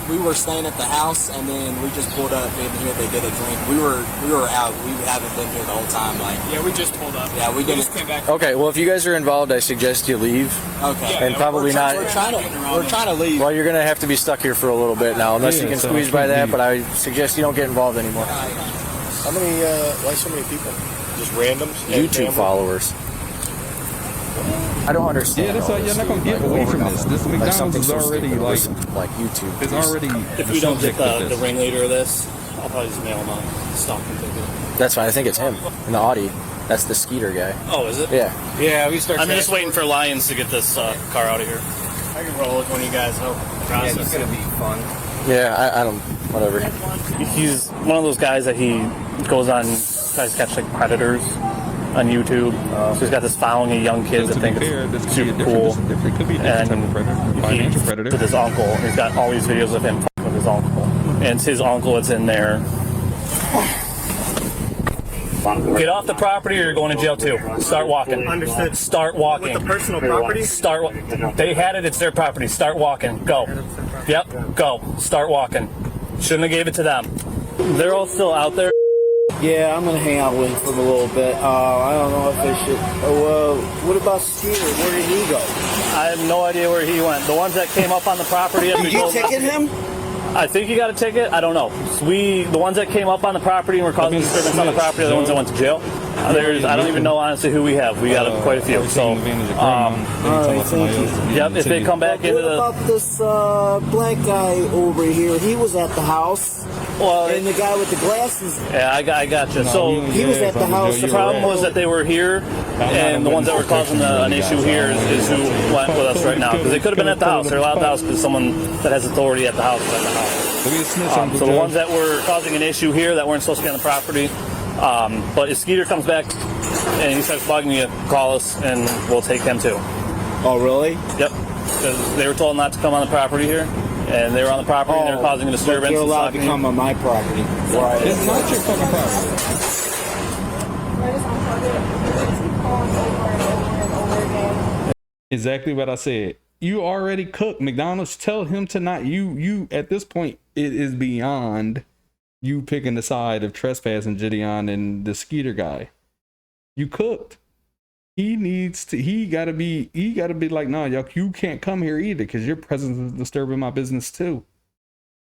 We were staying at the house, and then we just pulled up in here. They did a drink. We were out. We haven't been here the whole time. Like, Yeah, we just pulled up. yeah, we just came back. Okay, well, if you guys are involved, I suggest you leave. Okay. And probably not. We're trying to leave. Well, you're going to have to be stuck here for a little bit now, unless you can squeeze by that, but I suggest you don't get involved anymore. How many, why so many people? Just randoms? YouTube followers. I don't understand. Yeah, that's why you're not gonna get away from this. This McDonald's is already like YouTube. It's already. If we don't get the ringleader of this, I'll probably just mail him a stalking ticket. That's fine. I think it's him in the Audi. That's the Skeeter guy. Oh, is it? Yeah. Yeah, we start. I'm just waiting for Lions to get this car out of here. I can roll with when you guys help process. Yeah, it's gonna be fun. Yeah, I don't. Whatever. He's one of those guys that he goes on, tries to catch like predators on YouTube. So he's got this following of young kids that think it's super cool. It could be a different type of predator, financial predator. With his uncle, he's got all these videos of him with his uncle, and it's his uncle that's in there. Get off the property or you're going to jail too. Start walking. Understood. Start walking. With the personal property? They had it, it's their property. Start walking. Go. Yep, go. Start walking. Shouldn't have gave it to them. They're all still out there. Yeah, I'm gonna hang out with him for a little bit. I don't know if I should. What about Skeeter? Where did he go? I have no idea where he went. The ones that came up on the property. Did you ticket him? I think he got a ticket. I don't know. The ones that came up on the property and were causing disturbance on the property are the ones that went to jail. I don't even know honestly who we have. We got quite a few. So, all right, thank you. Yep. If they come back into what about this black guy over here? He was at the house. Well, and the guy with the glasses. Yeah, I got you. So he was at the house. The problem was that they were here, and the ones that were causing an issue here is who went with us right now. Because they could have been at the house. They're allowed at the house because someone that has authority at the house is at the house. So the ones that were causing an issue here that weren't supposed to be on the property. But if Skeeter comes back and he starts bugging you, call us and we'll take him too. Oh, really? Yep. Because they were told not to come on the property here, and they were on the property and they were causing a disturbance. They're allowed to come on my property. Right. It's not your fucking property. Exactly what I said. You already cooked. McDonald's, tell him to not. You at this point, it is beyond you picking the side of trespassing JiDion and the Skeeter guy. You cooked. He gotta be like, no, y'all, you can't come here either because your presence is disturbing my business too.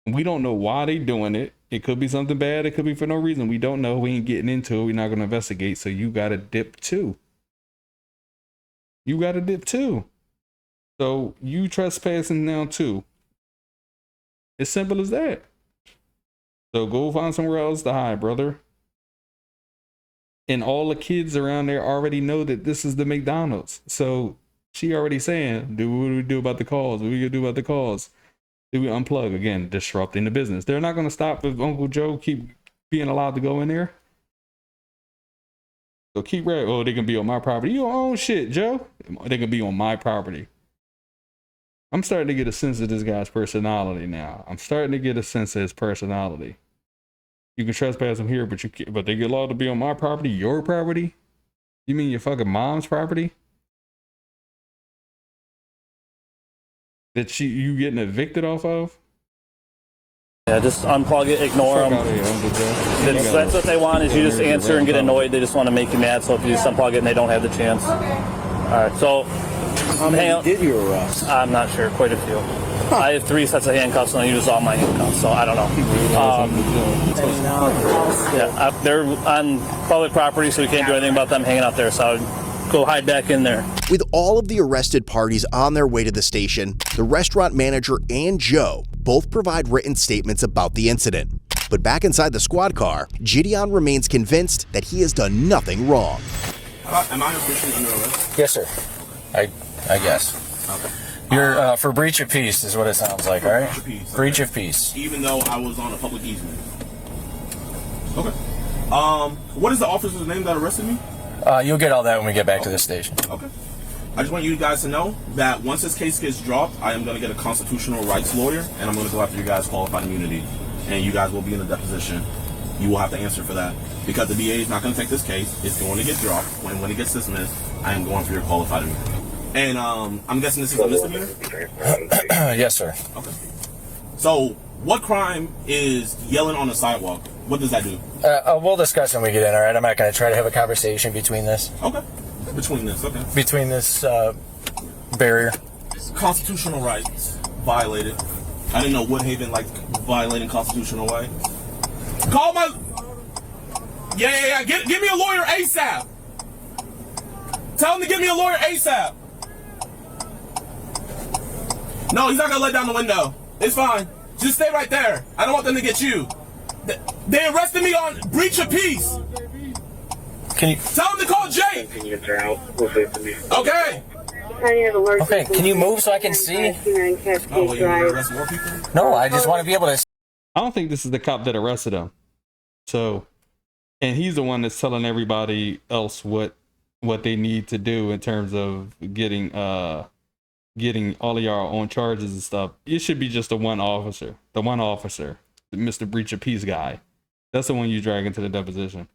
We don't know why they doing it. It could be something bad. It could be for no reason. We don't know. We ain't getting into it. We're not gonna investigate. So you gotta dip too. You gotta dip too. So you trespassing now too. It's simple as that. So go find somewhere else to hide, brother. And all the kids around there already know that this is the McDonald's. So she already saying, what do we do about the calls? What do we do about the calls? Do we unplug? Again, disrupting the business. They're not going to stop if Uncle Joe keep being allowed to go in there. So keep right. Oh, they can be on my property. You own shit, Joe. They can be on my property. I'm starting to get a sense of this guy's personality now. I'm starting to get a sense of his personality. You can trespass them here, but they get allowed to be on my property, your property? You mean your fucking mom's property? That you getting evicted off of? Yeah, just unplug it, ignore them. That's what they want is you just answer and get annoyed. They just want to make you mad. So if you just unplug it and they don't have the chance. All right, so how many did you arrest? I'm not sure, quite a few. I have 3 sets of handcuffs and I use all my handcuffs, so I don't know. They're on public property, so we can't do anything about them hanging out there, so I would go hide back in there. With all of the arrested parties on their way to the station, the restaurant manager and Joe both provide written statements about the incident. But back inside the squad car, JiDion remains convinced that he has done nothing wrong. Am I officially under arrest? Yes, sir. I guess. Okay. You're for breach of peace is what it sounds like, all right? Breach of peace. Breach of peace. Even though I was on a public easement. Okay. What is the officer's name that arrested me? You'll get all that when we get back to the station. Okay. I just want you guys to know that once this case gets dropped, I am going to get a constitutional rights lawyer, and I'm going to go after you guys' qualified immunity, and you guys will be in a deposition. You will have to answer for that because the DA is not going to take this case. It's going to get dropped. When it gets dismissed, I am going for your qualified immunity. And I'm guessing this is a misdemeanor? Yes, sir. Okay. So, what crime is yelling on the sidewalk? What does that do? We'll discuss when we get in, all right? I'm not going to try to have a conversation between this. Okay. Between this, okay. Between this barrier. Constitutional rights violated. I didn't know Woodhaven liked violating constitutional rights. Call my... Yeah. Give me a lawyer ASAP. Tell him to give me a lawyer ASAP. No, he's not going to let down the window. It's fine. Just stay right there. I don't want them to get you. They arrested me on breach of peace. Can you... Tell him to call Jake. Okay. Okay, can you move so I can see? Oh, well, you want to arrest more people? No, I just want to be able to... I don't think this is the cop that arrested him. So, and he's the one that's telling everybody else what they need to do in terms of getting all of y'all on charges and stuff. It should be just the one officer, the Mr. Breach of Peace guy. That's the one you drag into the deposition.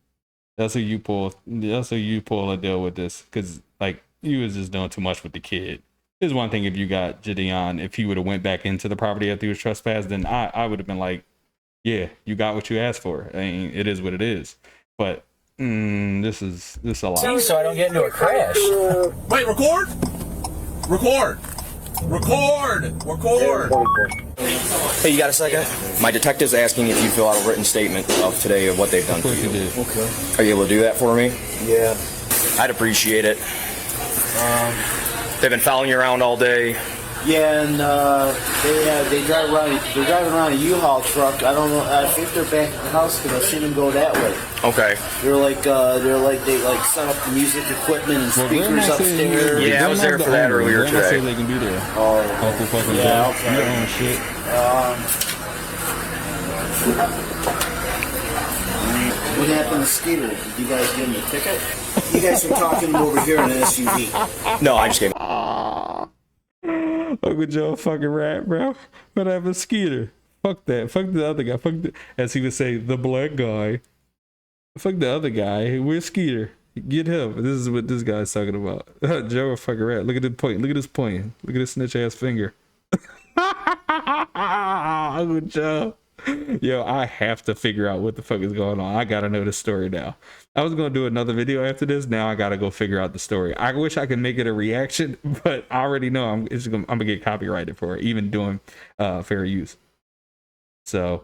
That's who you pull a deal with this, because like you was just doing too much with the kid. It's one thing if you got JiDion, if he would have went back into the property after he was trespassed, then I would have been like, yeah, you got what you asked for. I mean, it is what it is. But this is a lot. So I don't get into a crash. Wait, record. Hey, you got a second? My detective's asking if you fill out a written statement of today of what they've done for you. Okay. Are you able to do that for me? Yeah. I'd appreciate it. They've been following you around all day. Yeah, and they drive around. They're driving around a U-Haul truck. I don't know. I think they're back at the house because I've seen them go that way. Okay. They set up the music equipment and speakers upstairs. Yeah, I was there for that earlier today. Say they can be there. Oh, fucking yeah. Okay. Your own shit. What happened to Skeeter? Did you guys give him a ticket? You guys were talking over here in an SUV. No, I just gave. Uncle Joe fucking rat, bro. What happened to Skeeter? Fuck that. Fuck the other guy. As he would say, the black guy. Fuck the other guy. Where's Skeeter? Get him. This is what this guy's talking about. Joe a fucking rat. Look at the point. Look at this pointing. Look at this snitch ass finger. Uncle Joe. Yo, I have to figure out what the fuck is going on. I gotta know the story now. I was gonna do another video after this. Now I gotta go figure out the story. I wish I could make it a reaction, but I already know I'm gonna get copyrighted for it, even doing fair use. So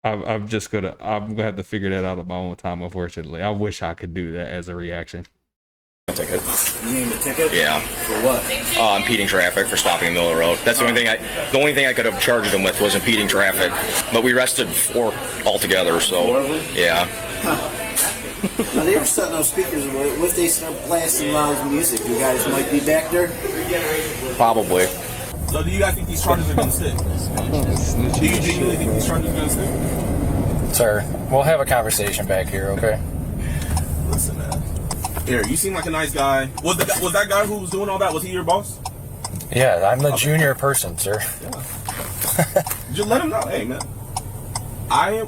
I'm gonna have to figure that out at my own time. Unfortunately, I wish I could do that as a reaction. Ticket. You named a ticket? Yeah. For what? Impeding traffic for stopping in the middle of the road. That's the only thing I could have charged them with was impeding traffic. But we arrested 4 altogether, so yeah. Now they were setting up speakers. What if they start blasting loud music? You guys might be back there? Probably. So do you guys think these charges are going to stick? Do you genuinely think these charges are going to stick? Sir, we'll have a conversation back here, okay? Listen, man. Here, you seem like a nice guy. Was that guy who was doing all that, was he your boss? Yeah, I'm the junior person, sir. Yeah. Just let him know, hey man. I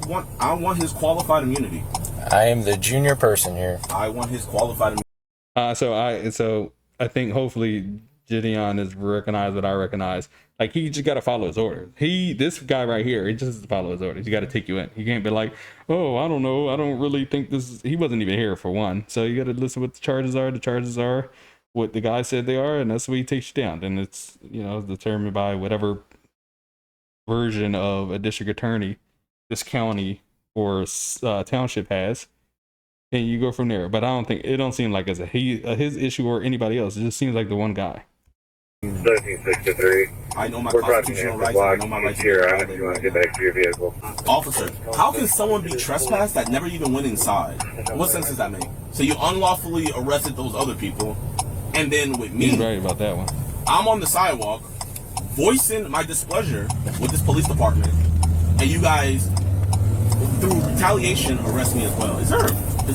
want his qualified immunity. I am the junior person here. I want his qualified immunity. So I think hopefully JiDion has recognized what I recognize. Like, he just got to follow his orders. This guy right here, he just has to follow his orders. He got to take you in. He can't be like, oh, I don't know. I don't really think this is... He wasn't even here for one. So you got to listen to what the charges are. The charges are what the guy said they are, and that's what he takes you down. Then it's, determined by whatever version of a district attorney this county or township has. And you go from there. But it don't seem like it's his issue or anybody else. It just seems like the one guy. 1363. I know my constitutional rights. I know my rights here. If you want to get back to your vehicle. Officer, how can someone be trespassed that never even went inside? What sense does that make? So you unlawfully arrested those other people, and then with me, he's right about that one. I'm on the sidewalk, voicing my displeasure with this police department, and you guys, through retaliation, arrest me as well. Is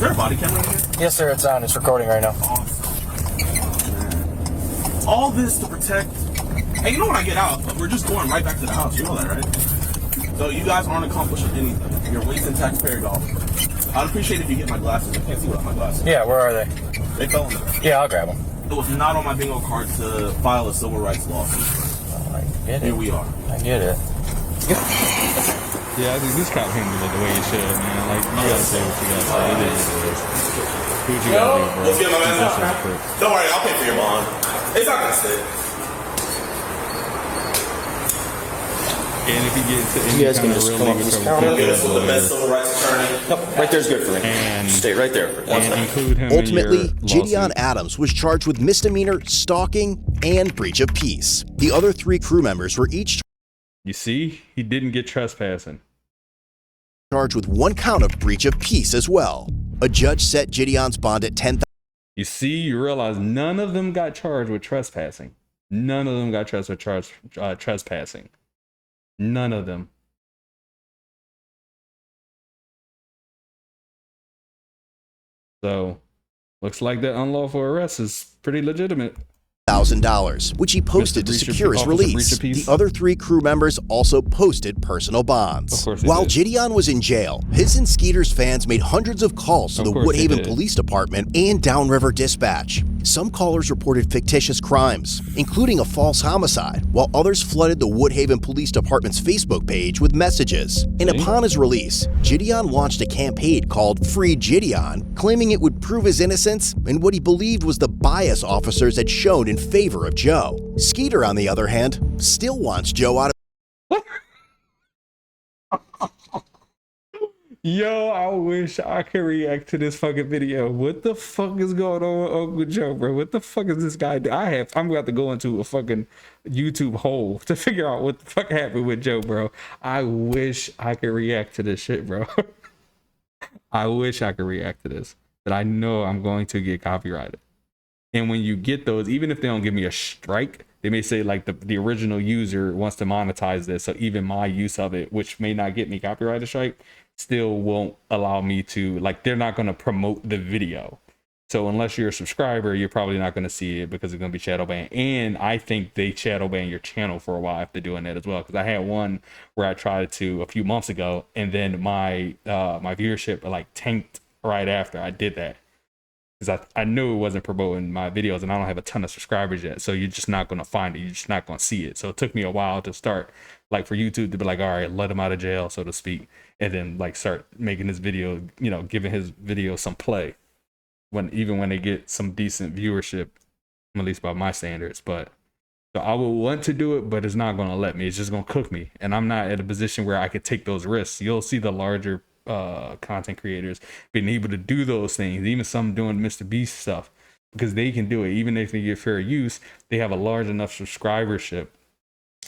there a body camera in here? Yes, sir. It's on. It's recording right now. Awesome. All this to protect. Hey, you know when I get out, we're just going right back to the house. You know that, right? So you guys aren't accomplishing anything. You're wasting taxpayer dollars. I'd appreciate if you get my glasses. I can't see without my glasses. Yeah, where are they? They fell in there. Yeah, I'll grab them. It was not on my bingo card to file a civil rights lawsuit. Here we are. I get it. Yeah, I think this cop handled it the way he should, man. Like, you gotta say what you gotta say. It is what it is. Do what you gotta do, bro. Let's get my man This is out. a prick. Don't worry, I'll pay for your bond. It's not gonna stick. And if he gets to You any guys kind can of just real come up legal with this trouble, counter. This was the best civil rights attorney. Yep, right there's good for me. and Stay right there. and include him Ultimately, in your JiDion lawsuit. Adams was charged with misdemeanor, stalking, and breach of peace. The other 3 crew members were each You see, he didn't get trespassing. charged with 1 count of breach of peace as well. A judge set JiDion's bond at $10,000. You see, you realize none of them got charged with trespassing. None of them got charged with trespassing. None of them. So, looks like that unlawful arrest is pretty legitimate. which he posted to Breach of- secure his Officer Breach release. of Peace. The other 3 crew members also posted personal bonds. Of course they While did. JiDion was in jail, his and Skeeter's fans made hundreds of calls to Of the course they Woodhaven did. Police Department and Downriver Dispatch. Some callers reported fictitious crimes, including a false homicide, while others flooded the Woodhaven Police Department's Facebook page with messages. And upon his release, JiDion launched a campaign called Free JiDion, claiming it would prove his innocence and what he believed was the bias officers had shown in favor of Joe. Skeeter, on the other hand, still wants Joe out of Yo, I wish I could react to this fucking video. What the fuck is going on with Uncle Joe, bro? What the fuck is this guy do? I'm about to go into a fucking YouTube hole to figure out what the fuck happened with Joe, bro. I wish I could react to this shit, bro. I wish I could react to this, but I know I'm going to get copyrighted. And when you get those, even if they don't give me a strike, they may say like the original user wants to monetize this. So even my use of it, which may not get me copyrighted strike, still won't allow me to, like, they're not going to promote the video. So unless you're a subscriber, you're probably not going to see it because it's going to be shadow banned. And I think they shadow ban your channel for a while after doing that as well. Because I had one where I tried to a few months ago, and then my viewership like tanked right after I did that. Because I knew it wasn't promoting my videos, and I don't have a ton of subscribers yet. So you're just not going to find it. You're just not going to see it. So it took me a while to start, like, for YouTube to be like, all right, let him out of jail, so to speak. And then like start making this video, you know, giving his video some play. Even when they get some decent viewership, at least by my standards. But so I will want to do it, but it's not going to let me. It's just going to cook me. And I'm not at a position where I could take those risks. You'll see the larger content creators being able to do those things, even some doing Mr. Beast stuff, because they can do it. Even if they get fair use, they have a large enough subscribership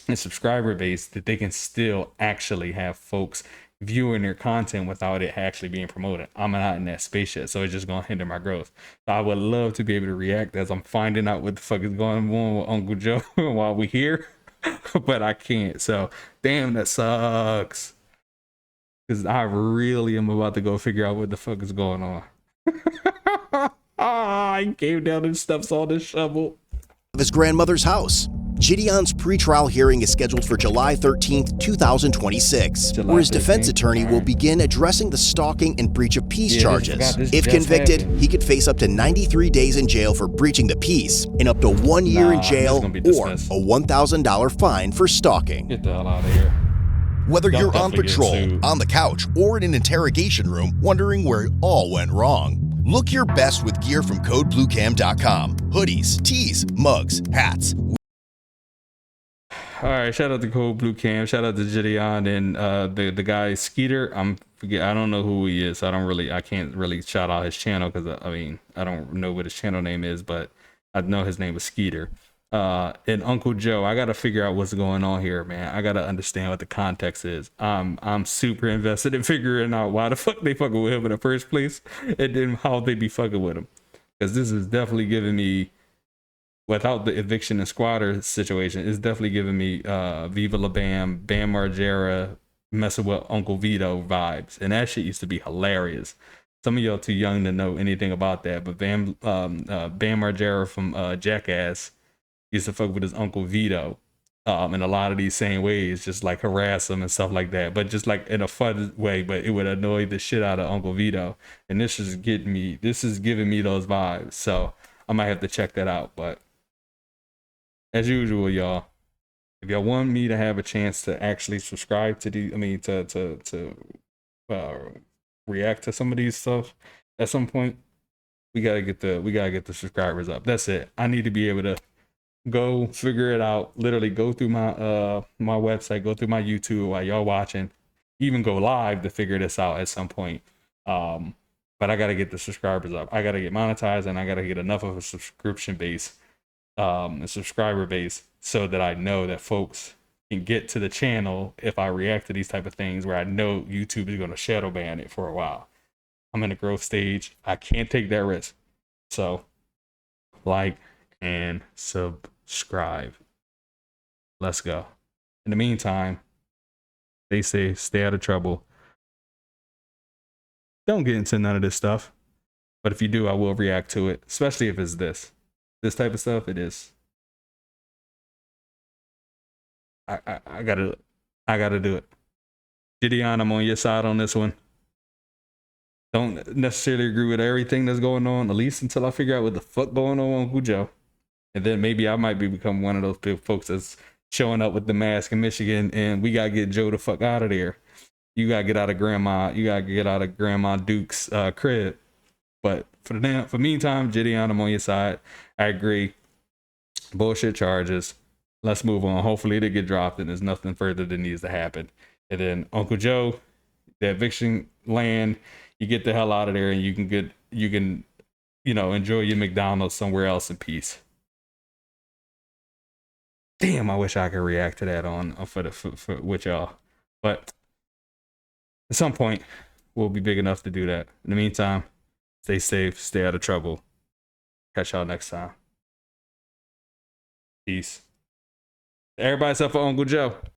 and subscriber base that they can still actually have folks viewing their content without it actually being promoted. I'm not in that space yet, so it's just gonna hinder my growth. So I would love to be able to react as I'm finding out what the fuck is going on with Uncle Joe while we here, but I can't. So damn, that sucks. Because I really am about to go figure out what the fuck is going on. I came down and stuffs all this shovel. of his grandmother's house. JiDion's pretrial hearing is scheduled for July 13th, 2026, where his defense attorney will begin addressing the stalking and breach of peace charges. If convicted, he could face up to 93 days in jail for breaching the peace and up to 1 year in jail or a $1,000 fine for stalking. Get the hell out of here. Whether Y'all you're on definitely get patrol, sued. on the couch, or in an interrogation room wondering where it all went wrong, look your best with gear from CodeBlueCam.com. Hoodies, tees, mugs, hats. All right, shout out to Cold Blue Cam, shout out to JiDion and the guy Skeeter. I don't know who he is. I can't really shout out his channel because I don't know what his channel name is, but I know his name is Skeeter. And Uncle Joe, I gotta figure out what's going on here, man. I gotta understand what the context is. I'm super invested in figuring out why the fuck they fucking with him in the first place, and then how they be fucking with him. Because this is definitely giving me, without the eviction and squatter situation, it's definitely giving me Viva La Bam, Bam Margera messing with Uncle Vito vibes. And that shit used to be hilarious. Some of y'all too young to know anything about that, but Bam Margera from Jackass used to fuck with his Uncle Vito in a lot of these same ways, just like harass him and stuff like that, but just like in a fun way, but it would annoy the shit out of Uncle Vito. And this is giving me those vibes. So I might have to check that out. But as usual, y'all, if y'all want me to have a chance to actually subscribe to react to some of these stuff at some point, we gotta get the subscribers up. That's it. I need to be able to go figure it out. Literally go through my my website, go through my YouTube while y'all watching, even go live to figure this out at some point. But I gotta get the subscribers up. I gotta get monetized, and I gotta get enough of a subscription base, a subscriber base, so that I know that folks can get to the channel if I react to these type of things where I know YouTube is gonna shadow ban it for a while. I'm in a growth stage. I can't take that risk. So like and subscribe. Let's go. In the meantime, they say stay out of trouble. Don't get into none of this stuff. But if you do, I will react to it, especially if it's this type of stuff. It is. I gotta do it. JiDion, I'm on your side on this one. Don't necessarily agree with everything that's going on, at least until I figure out what the fuck going on Uncle Joe. And then maybe I might become one of those folks that's showing up with the mask in Michigan, and we gotta get Joe the fuck out of there. You gotta get out of Grandma Duke's crib. But for the meantime, JiDion, I'm on your side. I agree. Bullshit charges. Let's move on. Hopefully they get dropped and there's nothing further that needs to happen. And then Uncle Joe, the eviction land, you get the hell out of there, and you can enjoy your McDonald's somewhere else in peace. Damn, I wish I could react to that for with y'all. But at some point, we'll be big enough to do that. In the meantime, stay safe, stay out of trouble. Catch y'all next time. Peace. Everybody except for Uncle Joe.